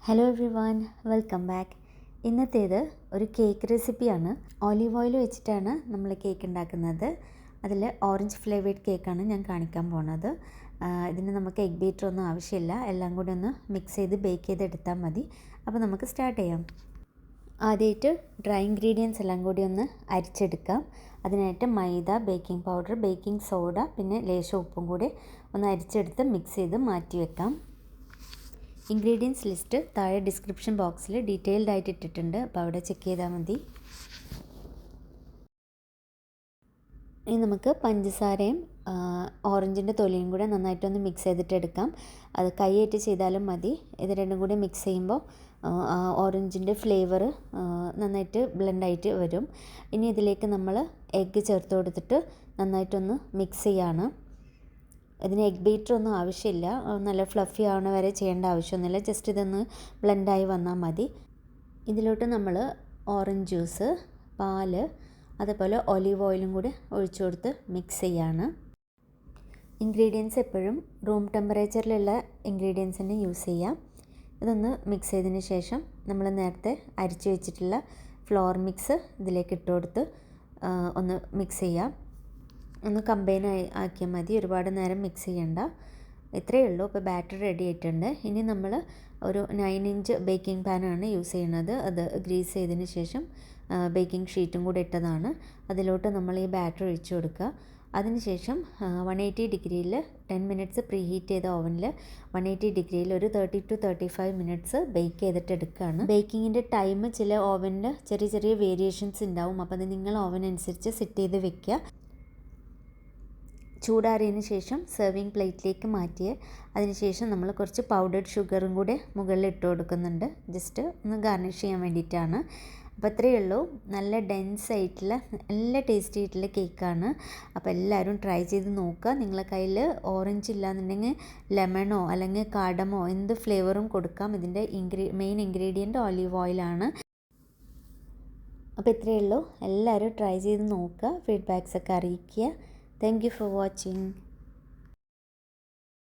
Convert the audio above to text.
Hello everyone, welcome back. ഇന്നത്തേത് ഒരു cake റെസിപ്പിയാണ്. ഓലീവ് ഓയിൽ വെച്ചിട്ടാണ് നമ്മൾ കേക്ക് ഉണ്ടാക്കുന്നത്. അതിൽ ഓറഞ്ച് ഫ്ലേവേർഡ് കേക്കാണ് ഞാൻ കാണിക്കാൻ പോണത്. ഇതിന് നമുക്ക് എഗ് ബീറ്റർ ഒന്നും ആവശ്യമില്ല. എല്ലാം കൂടി ഒന്ന് മിക്സ് ചെയ്ത് ബേക്ക് ചെയ്തെടുത്താൽ മതി. അപ്പോൾ നമുക്ക് സ്റ്റാർട്ട് ചെയ്യാം. ആദ്യമായിട്ട് ഡ്രൈ ഇൻഗ്രീഡിയൻസ് എല്ലാം കൂടി ഒന്ന് അരിച്ചെടുക്കാം. അതിനായിട്ട് മൈദ, ബേക്കിംഗ് പൗഡർ, ബേക്കിംഗ് സോഡ, പിന്നെ ലേശം ഉപ്പും കൂടി ഒന്ന് അരിച്ചെടുത്ത് മിക്സ് ചെയ്ത് മാറ്റി വെക്കാം. ഇൻഗ്രീഡിയൻസ് ലിസ്റ്റ് താഴെ ഡിസ്ക്രിപ്ഷൻ ബോക്സിൽ ഡീറ്റെയിൽഡ് ആയിട്ട് ഇട്ടിട്ടുണ്ട്. അപ്പോൾ അവിടെ ചെക്ക് ചെയ്താൽ മതി. ഇനി നമുക്ക് പഞ്ചസാരയും ഓറഞ്ചിൻ്റെ തൊലിയും കൂടെ നന്നായിട്ടൊന്ന് മിക്സ് ചെയ്തിട്ട് എടുക്കാം. അത് കൈയായിട്ട് ചെയ്താലും മതി. ഇത് രണ്ടും കൂടി മിക്സ് ചെയ്യുമ്പോൾ ഓറഞ്ചിൻ്റെ ഫ്ലേവർ നന്നായിട്ട് ബ്ലെൻഡായിട്ട് വരും. ഇനി ഇതിലേക്ക് നമ്മൾ എഗ്ഗ് ചേർത്ത് കൊടുത്തിട്ട് നന്നായിട്ടൊന്ന് മിക്സ് ചെയ്യാണ്. ഇതിന് എഗ് ബീറ്റർ ഒന്നും ആവശ്യമില്ല. നല്ല ഫ്ലഫി ആവണ വരെ ചെയ്യേണ്ട ആവശ്യമൊന്നുമില്ല. ജസ്റ്റ് ഇതൊന്ന് ബ്ലെൻഡായി വന്നാൽ മതി. ഇതിലോട്ട് നമ്മൾ ഓറഞ്ച് ജ്യൂസ്, പാല്, അതേപോലെ ഒലീവ് ഓയിലും കൂടി ഒഴിച്ചു കൊടുത്ത് മിക്സ് ചെയ്യാണ്. ഇൻഗ്രീഡിയൻസ് എപ്പോഴും റൂം ടെമ്പറേച്ചറിലുള്ള ഇൻഗ്രീഡിയൻസ് തന്നെ യൂസ് ചെയ്യാം. ഇതൊന്ന് മിക്സ് ചെയ്തതിന് ശേഷം നമ്മൾ നേരത്തെ അരിച്ചു വെച്ചിട്ടുള്ള ഫ്ലോർ മിക്സ് ഇതിലേക്ക് ഇട്ട് കൊടുത്ത് ഒന്ന് മിക്സ് ചെയ്യാം. ഒന്ന് കമ്പൈൻ ആക്കിയാൽ മതി. ഒരുപാട് നേരം മിക്സ് ചെയ്യണ്ട. ഇത്രയേ ഉള്ളൂ. ഇപ്പോൾ ബാറ്റർ റെഡി ആയിട്ടുണ്ട്. ഇനി നമ്മൾ ഒരു 9 ഇഞ്ച് ബേക്കിംഗ് പാനാണ് യൂസ് ചെയ്യുന്നത്. അത് ഗ്രീസ് ചെയ്തതിന് ശേഷം ബേക്കിംഗ് ഷീറ്റും കൂടെ ഇട്ടതാണ്. അതിലോട്ട് നമ്മൾ ഈ ബാറ്റർ ഒഴിച്ചു കൊടുക്കുക. അതിനുശേഷം 180 ഡിഗ്രിയിൽ 10 മിനിറ്റ്സ് പ്രീ ഹീറ്റ് ചെയ്ത ഓവനിൽ 180 ഡിഗ്രിയിൽ ഒരു 30 to 35 മിനിറ്റ്സ് ബേക്ക് ചെയ്തിട്ട് എടുക്കുകയാണ്. ബേക്കിങ്ങിൻ്റെ ടൈം ചില ഓവനിൽ ചെറിയ ചെറിയ വേരിയേഷൻസ് ഉണ്ടാവും. അപ്പോൾ അത് നിങ്ങൾ ഓവൻ അനുസരിച്ച് സെറ്റ് ചെയ്ത് വെക്കുക. ചൂടാറിയതിന് ശേഷം സെർവിങ് പ്ലേറ്റിലേക്ക് മാറ്റിയ അതിനുശേഷം നമ്മൾ കുറച്ച് പൗഡേർഡ് ഷുഗറും കൂടെ മുകളിൽ ഇട്ട് കൊടുക്കുന്നുണ്ട്. ജസ്റ്റ് ഒന്ന് ഗാർണിഷ് ചെയ്യാൻ വേണ്ടിയിട്ടാണ്. അപ്പോൾ അത്രയേ ഉള്ളൂ. നല്ല ഡെൻസ് ആയിട്ടുള്ള നല്ല ടേസ്റ്റി ആയിട്ടുള്ള കേക്കാണ്. അപ്പോൾ എല്ലാവരും ട്രൈ ചെയ്ത് നോക്കുക. നിങ്ങളുടെ കയ്യിൽ ഓറഞ്ച് ഇല്ലാന്നുണ്ടെങ്കിൽ ലെമണോ അല്ലെങ്കിൽ കാഡമോ എന്ത് ഫ്ലേവറും കൊടുക്കാം. ഇതിൻ്റെ മെയിൻ ഇൻഗ്രീഡിയൻറ്റ് ഒലീവ് ഓയിലാണ്. അപ്പോൾ ഇത്രയേ ഉള്ളൂ. എല്ലാവരും ട്രൈ ചെയ്ത് നോക്കുക. ഫീഡ്ബാക്സ് ഒക്കെ അറിയിക്കുക. Thank you for watching.